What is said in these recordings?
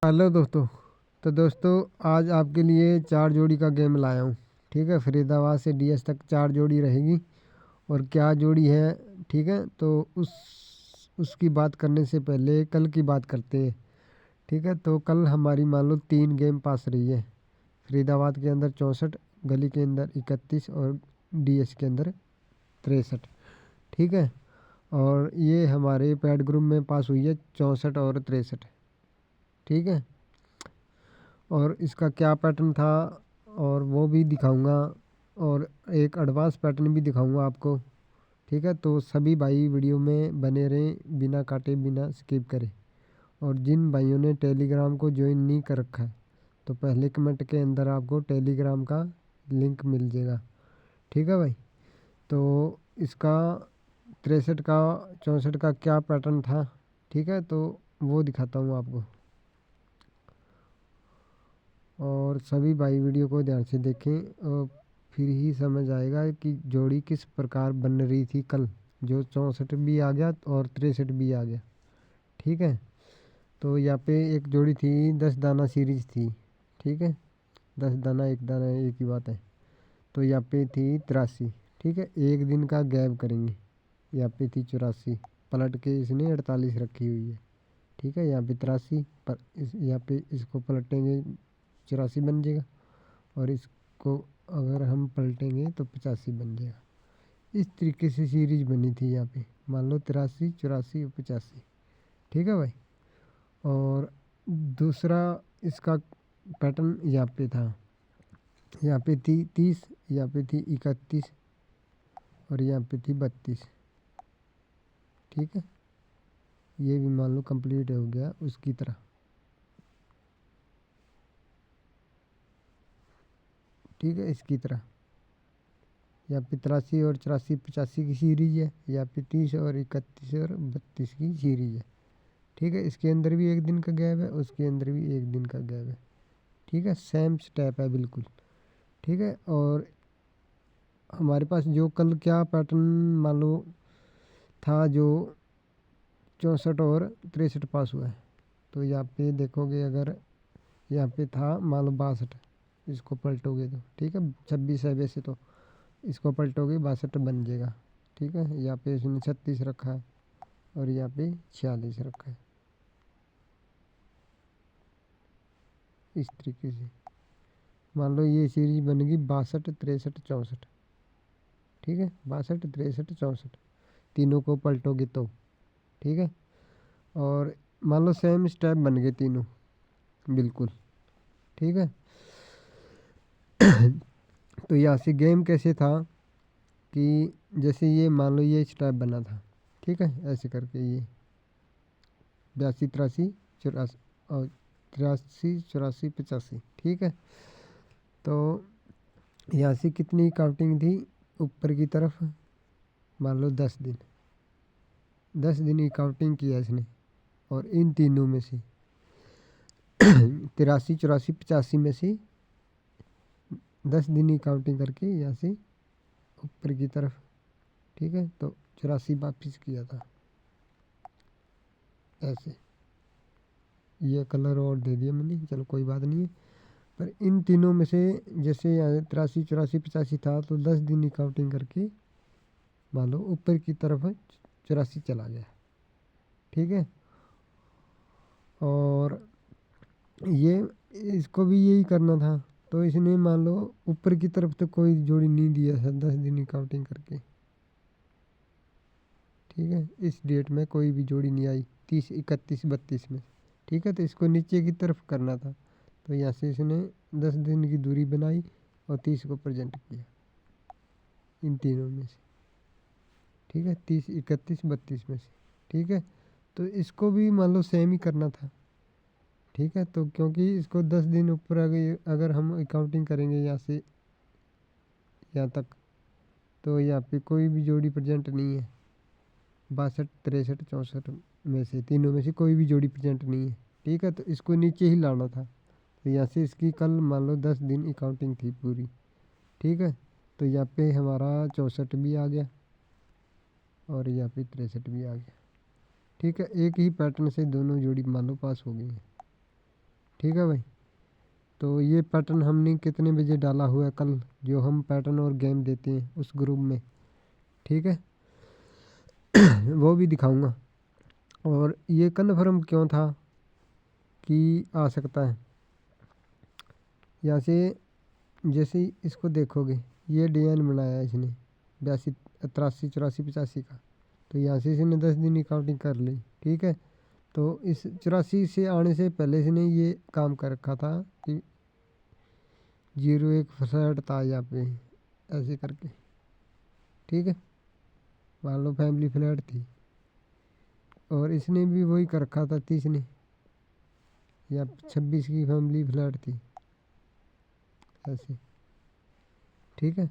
Hello दोस्तों। तो दोस्तों, आज आपके लिए चार जोड़ी का गेम लाया हूँ। ठीक है, फरीदाबाद से डीएस तक चार जोड़ी रहेगी। और क्या जोड़ी है, ठीक है, तो उसकी बात करने से पहले कल की बात करते हैं। ठीक है, तो कल हमारी मान लो 3 गेम पास रही है। फरीदाबाद के अंदर 64, गली के अंदर 31 और डीएस के अंदर 63। ठीक है, और ये हमारे पैड ग्रुप में पास हुई है 64 और 63। ठीक है, और इसका क्या पैटर्न था और वो भी दिखाऊंगा, और एक एडवांस पैटर्न भी दिखाऊंगा आपको। ठीक है, तो सभी भाई वीडियो में बने रहें, बिना काटे बिना स्किप करें। और जिन भाइयों ने टेलीग्राम को ज्वाइन नहीं कर रखा है, तो पहले कमेंट के अंदर आपको टेलीग्राम का लिंक मिल जाएगा। ठीक है भाई, तो इसका 63 का 64 का क्या पैटर्न था, ठीक है, तो वो दिखाता हूँ आपको। और सभी भाई वीडियो को ध्यान से देखें और फिर ही समझ आएगा कि जोड़ी किस प्रकार बन रही थी कल, जो 64 भी आ गया और 63 भी आ गया। ठीक है, तो यहाँ पे एक जोड़ी थी 10 दाना सीरीज थी। ठीक है, 10 दाना एक दाना एक ही बात है। तो यहाँ पे थी 83। ठीक है, एक दिन का गैप करेंगे। यहाँ पे थी 84, पलट के इसने 48 रखी हुई है। ठीक है, यहाँ पे 83 पर यहाँ पे इसको पलटेंगे 84 बन जाएगा, और इसको अगर हम पलटेंगे तो 85 बन जाएगा। इस तरीके से सीरीज बनी थी यहाँ पे, मान लो 83 84 और 85। ठीक है भाई, और दूसरा इसका पैटर्न यहाँ पे था। यहाँ पे थी 30, यहाँ पे थी 31 और यहाँ पे थी 32। ठीक है, ये भी मान लो कंप्लीट हो गया उसकी तरह। ठीक है, इसकी तरह यहाँ पे 83 और 84 85 की सीरीज है। यहाँ पे 30 और 31 और 32 की सीरीज है। ठीक है, इसके अंदर भी एक दिन का गैप है, उसके अंदर भी एक दिन का गैप है। ठीक है, सेम स्टेप है बिल्कुल। ठीक है, और हमारे पास जो कल क्या पैटर्न मान लो था, जो 64 और 63 पास हुआ है। तो यहाँ पे देखोगे, अगर यहाँ पे था मान लो 62, इसको पलटोगे तो ठीक है 26 है वैसे तो, इसको पलटोगे 62 बन जाएगा। ठीक है, यहाँ पे इसने 36 रखा है और यहाँ पे 46 रखा है। इस तरीके से मान लो ये सीरीज बनेगी 62 63 64। ठीक है, 62 63 64 तीनों को पलटोगे तो। ठीक है, और मान लो सेम स्टेप बन गए तीनों बिल्कुल। ठीक है, तो यहाँ से गेम कैसे था कि जैसे ये मान लो ये स्टेप बना था। ठीक है, ऐसे करके ये 82 83 84 और 83 84 85। ठीक है, तो यहाँ से कितनी काउंटिंग थी ऊपर की तरफ, मान लो 10 दिन। 10 दिन की काउंटिंग किया इसने, और इन तीनों में से 83 84 85 में से 10 दिन की काउंटिंग करके यहाँ से ऊपर की तरफ। ठीक है, तो 84 वापिस किया था ऐसे। ये कलर और दे दिया मैंने, चलो कोई बात नहीं है। पर इन तीनों में से जैसे यहाँ 83 84 85 था, तो 10 दिन की काउंटिंग करके मान लो ऊपर की तरफ 84 चला गया। ठीक है, और ये इसको भी यही करना था, तो इसने मान लो ऊपर की तरफ तो कोई जोड़ी नहीं दिया था 10 दिन की काउंटिंग करके। ठीक है, इस डेट में कोई भी जोड़ी नहीं आई 30 31 32 में। ठीक है, तो इसको नीचे की तरफ करना था, तो यहाँ से इसने 10 दिन की दूरी बनाई और 30 को प्रेजेंट किया इन तीनों में से। ठीक है, 30 31 32 में से। ठीक है, तो इसको भी मान लो सेम ही करना था। ठीक है, तो क्योंकि इसको 10 दिन ऊपर अगर हम काउंटिंग करेंगे यहाँ से यहाँ तक, तो यहाँ पे कोई भी जोड़ी प्रेजेंट नहीं है। 62 63 64 में से तीनों में से कोई भी जोड़ी प्रेजेंट नहीं है। ठीक है, तो इसको नीचे ही लाना था, तो यहाँ से इसकी कल मान लो 10 दिन अकाउंटिंग थी पूरी। ठीक है, तो यहाँ पे हमारा 64 भी आ गया और यहाँ पे 63 भी आ गया। ठीक है, एक ही पैटर्न से दोनों जोड़ी मान लो पास हो गई हैं। ठीक है भाई। तो ये पैटर्न हमने कितने बजे डाला हुआ है कल, जो हम पैटर्न और गेम देते हैं उस ग्रुप में, ठीक है। वो भी दिखाऊंगा। और ये कन्फर्म क्यों था कि आ सकता है, यहाँ से जैसे ही इसको देखोगे, ये डिजाइन बनाया है इसने 82 83 84 85 का। तो यहाँ से इसने 10 दिन की काउंटिंग कर ली, ठीक है। तो इस 84 से आने से पहले इसने ये काम कर रखा था कि 01% था यहाँ पे, ऐसे करके, ठीक है। मान लो फैमिली फ्लैट थी, और इसने भी वही कर रखा था 30 ने, या 26 की फैमिली फ्लैट थी ऐसे, ठीक है।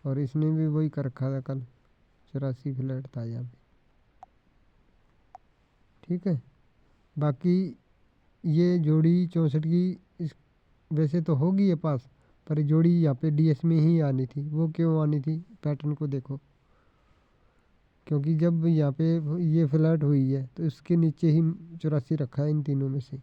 और इसने भी वही कर रखा था कल, 84 फ्लैट था यहाँ पे, ठीक है। बाकी ये जोड़ी 64 की इस वैसे तो होगी ये पास, पर जोड़ी यहाँ पे डीएस में ही आनी थी। वो क्यों आनी थी, पैटर्न को देखो, क्योंकि जब यहाँ पे ये फ्लैट हुई है तो इसके नीचे ही 84 रखा है इन तीनों में से,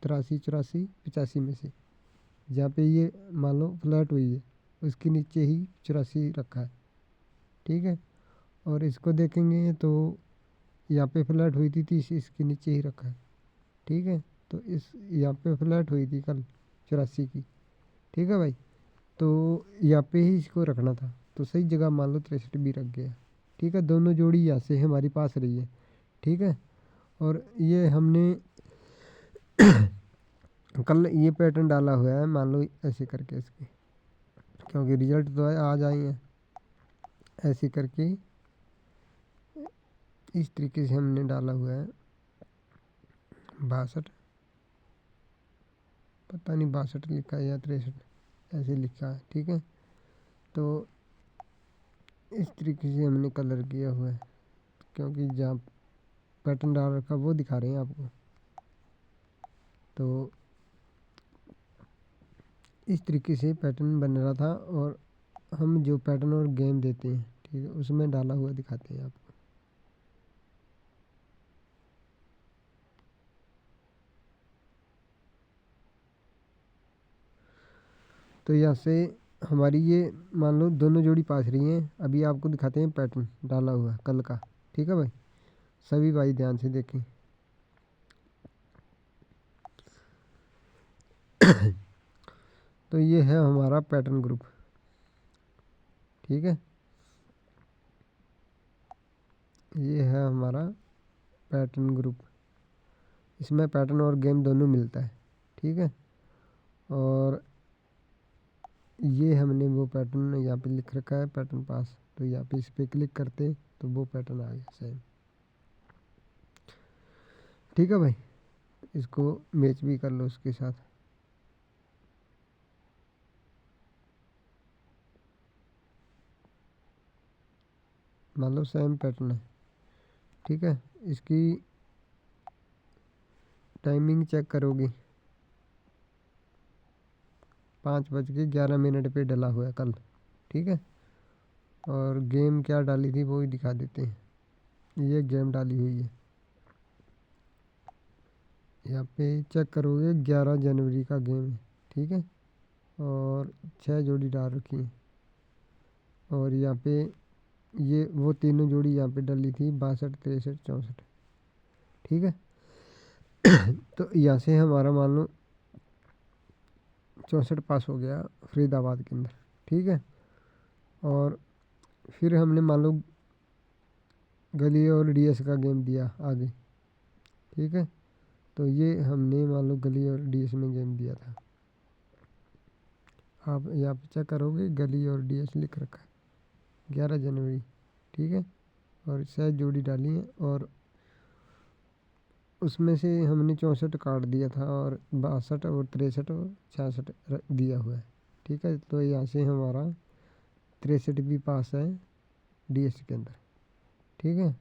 83 84 85 में से, जहाँ पे ये मान लो फ्लैट हुई है उसके नीचे ही 84 रखा है, ठीक है। और इसको देखेंगे तो यहाँ पे फ्लैट हुई थी 30, इसके नीचे ही रखा है, ठीक है। तो इस यहाँ पे फ्लैट हुई थी कल 84 की, ठीक है भाई। तो यहाँ पे ही इसको रखना था, तो सही जगह मान लो 63 भी रख गया, ठीक है। दोनों जोड़ी यहाँ से हमारी पास रही है, ठीक है। और ये हमने कल ये पैटर्न डाला हुआ है, मान लो ऐसे करके इसके, क्योंकि रिजल्ट तो आ जाएंगे ऐसे करके, इस तरीके से हमने डाला हुआ है 62, पता नहीं 62 लिखा है या 63, ऐसे लिखा है, ठीक है। तो इस तरीके से हमने कलर किया हुआ है, क्योंकि जहाँ पैटर्न डाल रखा वो दिखा रहे हैं आपको। तो इस तरीके से पैटर्न बन रहा था, और हम जो पैटर्न और गेम देते हैं, ठीक है, उसमें डाला हुआ दिखाते हैं आपको। तो यहाँ से हमारी ये मान लो दोनों जोड़ी पास रही हैं। अभी आपको दिखाते हैं पैटर्न डाला हुआ कल का, ठीक है भाई। सभी भाई ध्यान से देखें। तो ये है हमारा पैटर्न ग्रुप, ठीक है। ये है हमारा पैटर्न ग्रुप, इसमें पैटर्न और गेम दोनों मिलता है, ठीक है। और ये हमने वो पैटर्न यहाँ पे लिख रखा है पैटर्न पास, तो यहाँ पे इस पर क्लिक करते तो वो पैटर्न आ गया सेम, ठीक है भाई। इसको मैच भी कर लो उसके साथ। मान लो सेम पैटर्न है, ठीक है। इसकी टाइमिंग चेक करोगे, 5:11 पे डला हुआ है कल, ठीक है। और गेम क्या डाली थी वो ही दिखा देते हैं। ये गेम डाली हुई है, यहाँ पे चेक करोगे 11 जनवरी का गेम है, ठीक है। और 6 जोड़ी डाल रखी है, और यहाँ पे ये वो तीनों जोड़ी यहाँ पे डली थी 62 63 64, ठीक है। तो यहाँ से हमारा मान लो 64 पास हो गया फरीदाबाद के अंदर, ठीक है। और फिर हमने मान लो गली और डीएस का गेम दिया आगे, ठीक है। तो ये हमने मान लो गली और डीएस में गेम दिया था। आप यहाँ पे चेक करोगे गली और डीएस लिख रखा है 11 जनवरी, ठीक है। और 6 जोड़ी डाली है, और उसमें से हमने 64 काट दिया था, और 62 और 63 और 66 दिया हुआ है, ठीक है। तो यहाँ से हमारा 63 भी पास है डीएस के अंदर, ठीक है।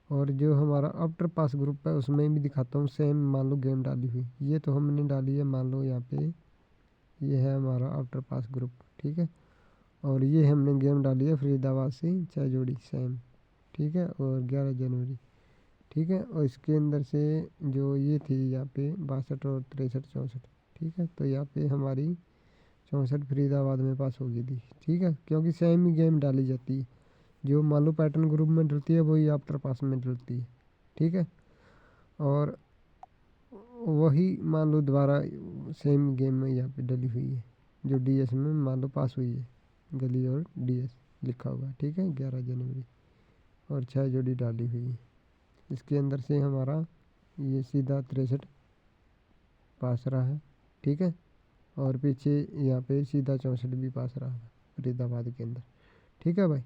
और जो हमारा आफ्टर पास ग्रुप है उसमें भी दिखाता हूँ सेम, मान लो गेम डाली हुई, ये तो हमने डाली है मान लो यहाँ पे, ये है हमारा आफ्टर पास ग्रुप, ठीक है। और ये हमने गेम डाली है फरीदाबाद से 6 जोड़ी सेम, ठीक है। और 11 जनवरी, ठीक है। और इसके अंदर से जो ये थी यहाँ पे 62 और 63 64, ठीक है। तो यहाँ पे हमारी 64 फरीदाबाद में पास होगी थी, ठीक है, क्योंकि सेम ही गेम डाली जाती है। जो मान लो पैटर्न ग्रुप में डलती है वही आफ्टर पास में डलती है, ठीक है। और वही मान लो दोबारा सेम गेम में यहाँ पे डली हुई है, जो डीएस में मान लो पास हुई है, गली और डीएस लिखा हुआ है, ठीक है। 11 जनवरी और 6 जोड़ी डाली हुई है। इसके अंदर से हमारा ये सीधा 63 पास रहा है, ठीक है। और पीछे यहाँ पे सीधा 64 भी पास रहा है फरीदाबाद के अंदर, ठीक है भाई।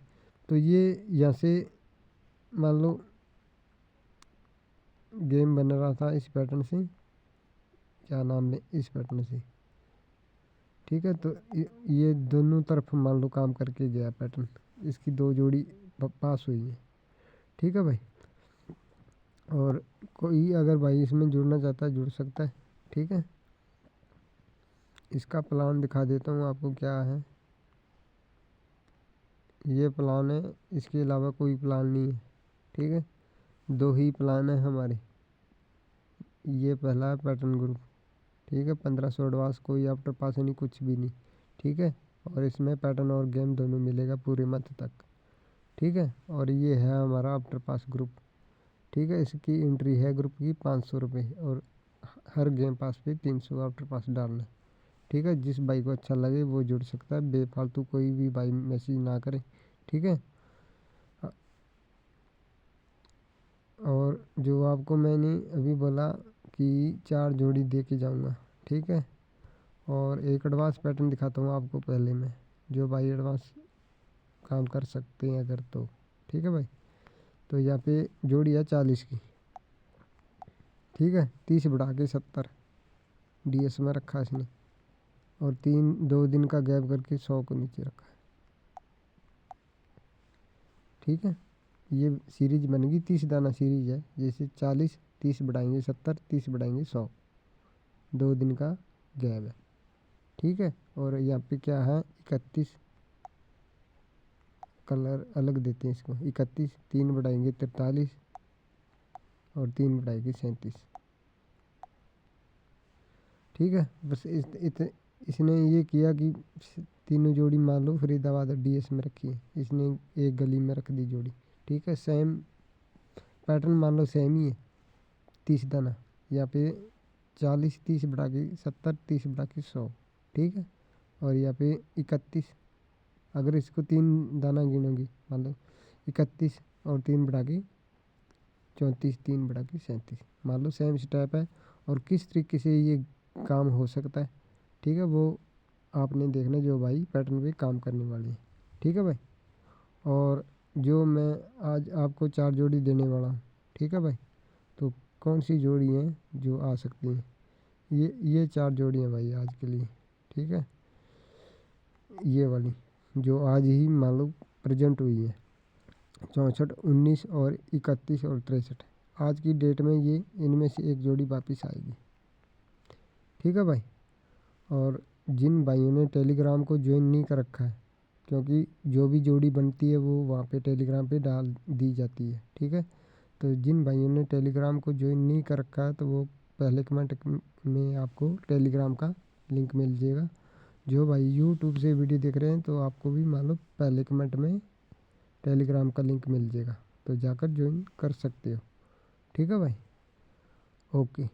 तो ये यहाँ से मान लो गेम बन रहा था इस पैटर्न से, क्या नाम है, इस पैटर्न से, ठीक है। तो ये दोनों तरफ मान लो काम करके गया पैटर्न, इसकी 2 जोड़ी पास हुई है, ठीक है भाई। और कोई अगर भाई इसमें जुड़ना चाहता है जुड़ सकता है, ठीक है। इसका प्लान दिखा देता हूँ आपको क्या है। ये प्लान है, इसके अलावा कोई प्लान नहीं है, ठीक है। 2 ही प्लान है हमारे। ये पहला है पैटर्न ग्रुप, ठीक है। 1500 एडवांस, कोई आफ्टर पास नहीं, कुछ भी नहीं, ठीक है। और इसमें पैटर्न और गेम दोनों मिलेगा पूरे मंथ तक, ठीक है। और ये है हमारा आफ्टर पास ग्रुप, ठीक है। इसकी एंट्री है ग्रुप की 500 रुपये और हर गेम पास पे 300 आफ्टर पास डालना, ठीक है। जिस भाई को अच्छा लगे वो जुड़ सकता है, बेफालतू कोई भी भाई मैसेज ना करे, ठीक है। और जो आपको मैंने अभी बोला कि 4 जोड़ी दे के जाऊँगा, ठीक है। और एक एडवांस पैटर्न दिखाता हूँ आपको पहले मैं, जो भाई एडवांस काम कर सकते हैं अगर तो, ठीक है भाई। तो यहाँ पे जोड़ी है 40 की, ठीक है। 30 बढ़ा के 70 डीएस में रखा इसने, और 2 दिन का गैप करके 100 को नीचे रखा है, ठीक है। ये सीरीज बन गई 30 दाना सीरीज है, जैसे 40 30 बढ़ाएंगे 70 30 बढ़ाएंगे 100, 2 दिन का गैप है, ठीक है। और यहाँ पे क्या है 31, कलर अलग देते हैं इसको, 31 3 बढ़ाएंगे 43 और 3 बढ़ाएंगे 37, ठीक है। बस इसने ये किया कि तीनों जोड़ी मान लो फरीदाबाद और डीएस में रखी है, इसने एक गली में रख दी जोड़ी, ठीक है। सेम पैटर्न मान लो सेम ही है, 30 दाना यहाँ पे 40 30 बढ़ा के 70 30 बढ़ा के 100, ठीक है। और यहाँ पे 31, अगर इसको 3 दाना गिनोगी मान लो 31 और 3 बढ़ा के 34 3 बढ़ा के 37, मान लो सेम स्टेप है। और किस तरीके से ये काम हो सकता है, ठीक है, वो आपने देखना जो भाई पैटर्न पे काम करने वाले हैं, ठीक है भाई। और जो मैं आज आपको 4 जोड़ी देने वाला हूँ, ठीक है भाई। तो कौन सी जोड़ी हैं जो आ सकती हैं, ये 4 जोड़ी हैं भाई आज के लिए, ठीक है। ये वाली जो आज ही मान लो प्रेजेंट हुई है, 64 19 और 31 और 63, आज की डेट में ये इनमें से एक जोड़ी वापस आएगी, ठीक है भाई। और जिन भाइयों ने टेलीग्राम को ज्वाइन नहीं कर रखा है, क्योंकि जो भी जोड़ी बनती है वो वहाँ पे टेलीग्राम पे डाल दी जाती है, ठीक है। तो जिन भाइयों ने टेलीग्राम को ज्वाइन नहीं कर रखा है तो वो पहले कमेंट में आपको टेलीग्राम का लिंक मिल जाएगा। जो भाई यूट्यूब से वीडियो देख रहे हैं तो आपको भी मान लो पहले कमेंट में टेलीग्राम का लिंक मिल जाएगा, तो जाकर ज्वाइन कर सकते हो, ठीक है भाई। ओके।